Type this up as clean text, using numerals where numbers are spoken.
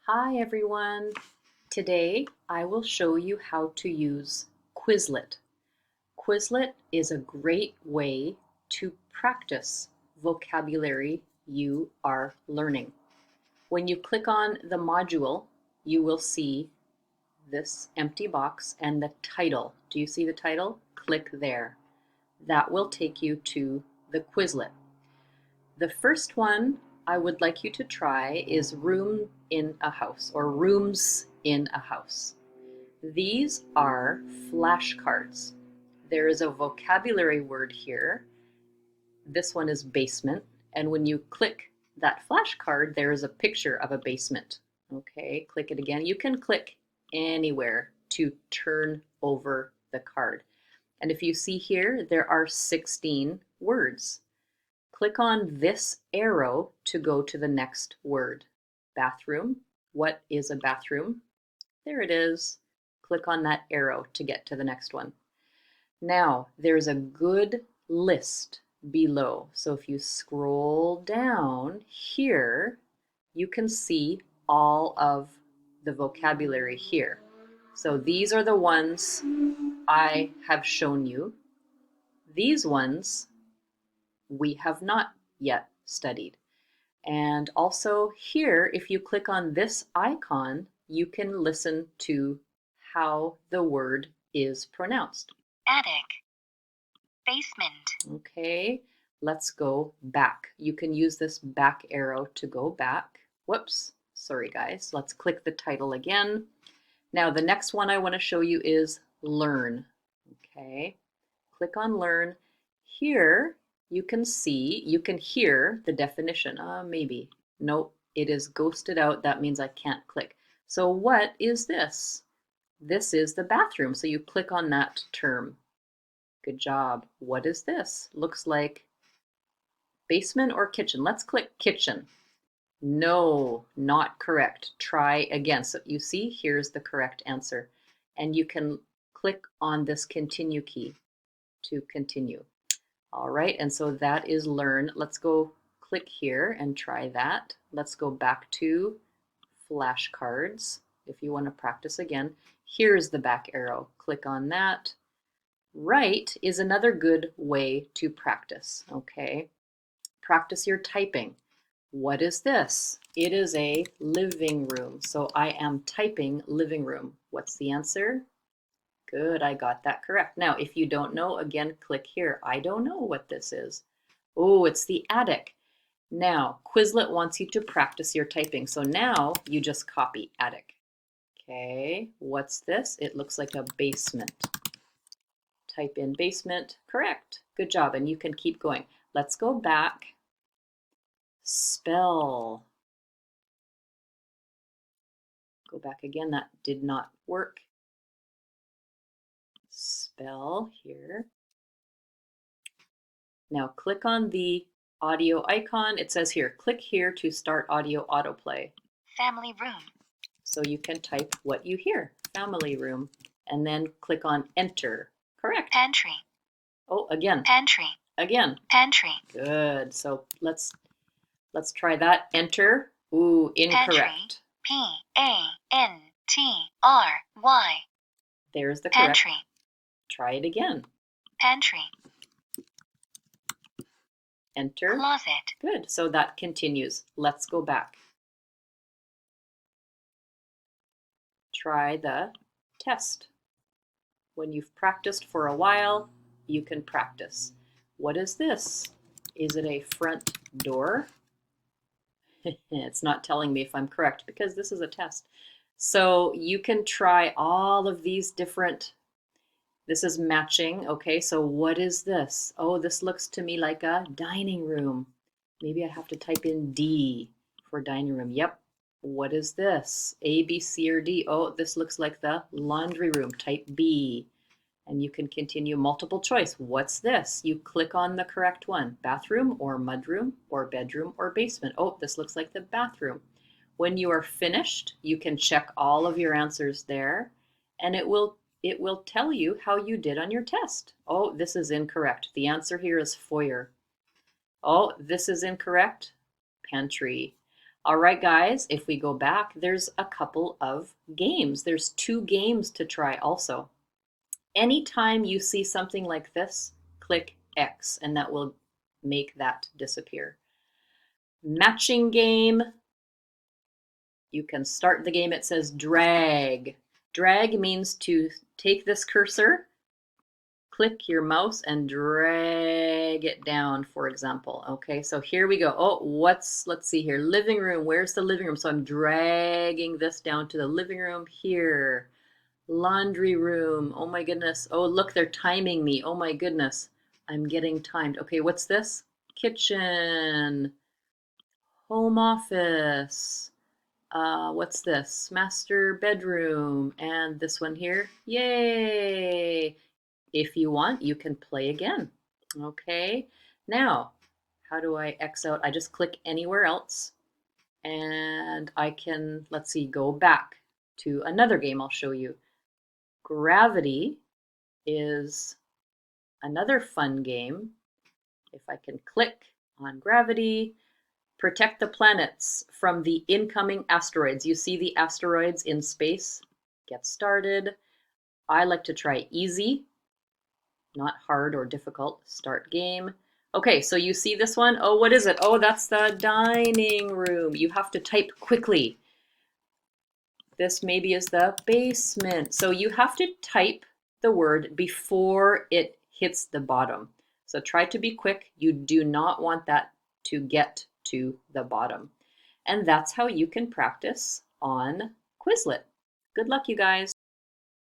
Hi everyone! Today I will show you how to use Quizlet. Quizlet is a great way to practice vocabulary you are learning. When you click on the module, you will see this empty box and the title. Do you see the title? Click there. That will take you to the Quizlet. The first one I would like you to try is room in a house or rooms in a house. These are flashcards. There is a vocabulary word here. This one is basement. And when you click that flashcard, there is a picture of a basement. Okay, click it again. You can click anywhere to turn over the card. And if you see here, there are 16 words. Click on this arrow to go to the next word. Bathroom. What is a bathroom? There it is. Click on that arrow to get to the next one. Now, there's a good list below. So if you scroll down here, you can see all of the vocabulary here. So these are the ones I have shown you. These ones we have not yet studied. And also here, if you click on this icon, you can listen to how the word is pronounced. Attic. Basement. Okay, let's go back. You can use this back arrow to go back. Whoops, sorry guys. Let's click the title again. Now the next one I want to show you is learn. Okay, click on learn. Here you can hear the definition. Maybe. Nope, it is ghosted out. That means I can't click. So what is this? This is the bathroom. So you click on that term. Good job. What is this? Looks like basement or kitchen. Let's click kitchen. No, not correct. Try again. So you see, here's the correct answer. And you can click on this continue key to continue. All right, and so that is learn. Let's go click here and try that. Let's go back to flashcards if you want to practice again. Here's the back arrow. Click on that. Write is another good way to practice, okay? Practice your typing. What is this? It is a living room. So I am typing living room. What's the answer? Good, I got that correct. Now, if you don't know, again, click here. I don't know what this is. Oh, it's the attic. Now, Quizlet wants you to practice your typing. So now you just copy attic. Okay, what's this? It looks like a basement. Type in basement. Correct. Good job. And you can keep going. Let's go back. Spell. Go back again. That did not work. Spell here. Now click on the audio icon. It says here, click here to start audio autoplay. Family room. So you can type what you hear, family room, and then click on enter. Correct. Pantry. Oh, again. Pantry. Again. Pantry. Good. So let's try that. Enter. Ooh, incorrect. Pantry. There's the correct. Pantry. Try it again. Pantry. Enter. Closet. Good. So that continues. Let's go back. Try the test. When you've practiced for a while, you can practice. What is this? Is it a front door? It's not telling me if I'm correct because this is a test. So you can try all of these different. This is matching. Okay, so what is this? Oh, this looks to me like a dining room. Maybe I have to type in D for dining room. Yep. What is this? A, B, C, or D? Oh, this looks like the laundry room. Type B. And you can continue multiple choice. What's this? You click on the correct one. Bathroom or mudroom or bedroom or basement. Oh, this looks like the bathroom. When you are finished, you can check all of your answers there, and it will tell you how you did on your test. Oh, this is incorrect. The answer here is foyer. Oh, this is incorrect. Pantry. All right, guys, if we go back, there's a couple of games. There's 2 games to try also. Anytime you see something like this, click X, and that will make that disappear. Matching game. You can start the game. It says drag. Drag means to take this cursor, click your mouse, and drag it down, for example. Okay, so here we go. Oh, let's see here. Living room. Where's the living room? So I'm dragging this down to the living room here. Laundry room. Oh my goodness. Oh, look, they're timing me. Oh my goodness. I'm getting timed. Okay, what's this? Kitchen. Home office. What's this? Master bedroom. And this one here. Yay! If you want, you can play again. Okay. Now, how do I X out? I just click anywhere else. And I can, let's see, go back to another game I'll show you. Gravity is another fun game. If I can click on gravity, protect the planets from the incoming asteroids. You see the asteroids in space? Get started. I like to try easy, not hard or difficult. Start game. Okay, so you see this one? Oh, what is it? Oh, that's the dining room. You have to type quickly. This maybe is the basement. So you have to type the word before it hits the bottom. So try to be quick. You do not want that to get to the bottom. And that's how you can practice on Quizlet. Good luck, you guys.